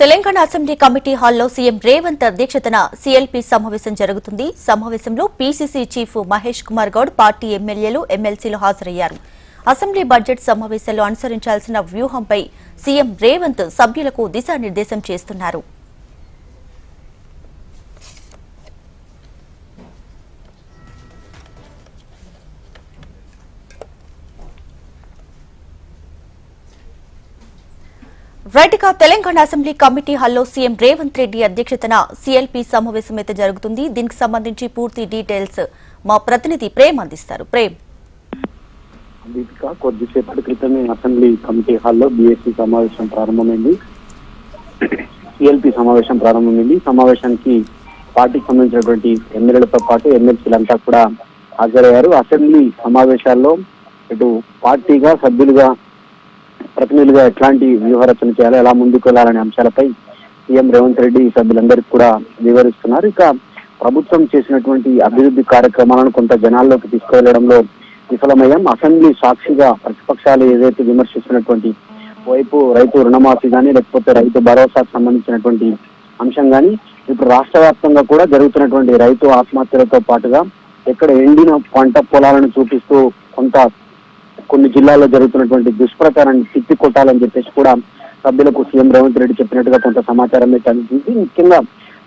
Telangana assembly committee హాల్లో CM Revanth అధ్యక్షతన CLP సమావేశం జరుగుతుంది. సమావేశంలో PCC chief Mahesh Kumar Goud, party ఎమ్మెల్యేలు, ఎమ్మెల్సీలు హాజరయ్యారు. అసెంబ్లీ బడ్జెట్ సమావేశాల్లో అనుసరించాల్సిన వ్యూహంపై సీఎం రేవంత్ సభ్యులకు దిశానిర్దేశం చేస్తున్నారు. రైట్గా తెలంగాణ అసెంబ్లీ కమిటీ హాల్లో సీఎం రేవంత్ రెడ్డి అధ్యక్షతన సీఎల్పీ సమావేశం అయితే జరుగుతుంది. దీనికి సంబంధించి పూర్తి డీటెయిల్స్ మా ప్రతినిధి ప్రేమ్ అందిస్తారు. ప్రేమ్, కొద్దిసేపటి క్రితమే అసెంబ్లీ కమిటీ హాల్లో బీఎస్సీ సమావేశం ప్రారంభమైంది. సీఎల్పీ సమావేశం ప్రారంభమైంది. సమావేశానికి పార్టీకి సంబంధించినటువంటి ఎమ్మెల్యేలతో పాటు ఎమ్మెల్సీలంతా కూడా హాజరయ్యారు. అసెంబ్లీ సమావేశాల్లో ఇటు పార్టీగా సభ్యులుగా ప్రతినిధులుగా ఎట్లాంటి వ్యూహరచన చేయాలి, ఎలా ముందుకు వెళ్లాలనే అంశాలపై సీఎం రేవంత్ రెడ్డి సభ్యులందరికీ కూడా వివరిస్తున్నారు. ఇక ప్రభుత్వం చేసినటువంటి అభివృద్ధి కార్యక్రమాలను కొంత జనాల్లోకి తీసుకువెళ్లడంలో విఫలమయ్యాం. అసెంబ్లీ సాక్షిగా ప్రతిపక్షాలు ఏదైతే విమర్శిస్తున్నటువంటి వైపు రైతు రుణమాఫీ కానీ, లేకపోతే రైతు భరోసాకు సంబంధించినటువంటి అంశం కానీ, ఇప్పుడు రాష్ట్ర వ్యాప్తంగా కూడా జరుగుతున్నటువంటి రైతు ఆత్మహత్యలతో పాటుగా ఎక్కడ ఎండిన పంట పొలాలను చూపిస్తూ కొన్ని జిల్లాల్లో జరుగుతున్నటువంటి దుష్ప్రచారాన్ని తిప్పికొట్టాలని చెప్పేసి కూడా సభ్యులకు సీఎం రేవంత్ రెడ్డి చెప్పినట్టుగా కొంత సమాచారం అయితే అందింది. ముఖ్యంగా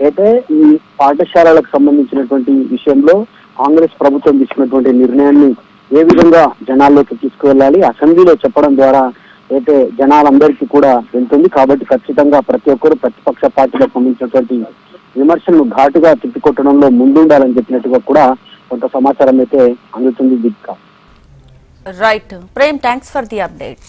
అయితే ఈ పాఠశాలలకు సంబంధించినటువంటి విషయంలో కాంగ్రెస్ ప్రభుత్వం తీసుకున్నటువంటి నిర్ణయాన్ని ఏ విధంగా జనాల్లోకి తీసుకువెళ్ళాలి, అసెంబ్లీలో చెప్పడం ద్వారా అయితే జనాలందరికీ కూడా వెళ్తుంది. కాబట్టి ఖచ్చితంగా ప్రతి ఒక్కరు ప్రతిపక్ష పార్టీలకు సంబంధించినటువంటి విమర్శలను ఘాటుగా తిప్పికొట్టడంలో ముందుండాలని చెప్పినట్టుగా కూడా కొంత సమాచారం అయితే అందుతుంది. Deepika. Right. Prem, thanks for the updates.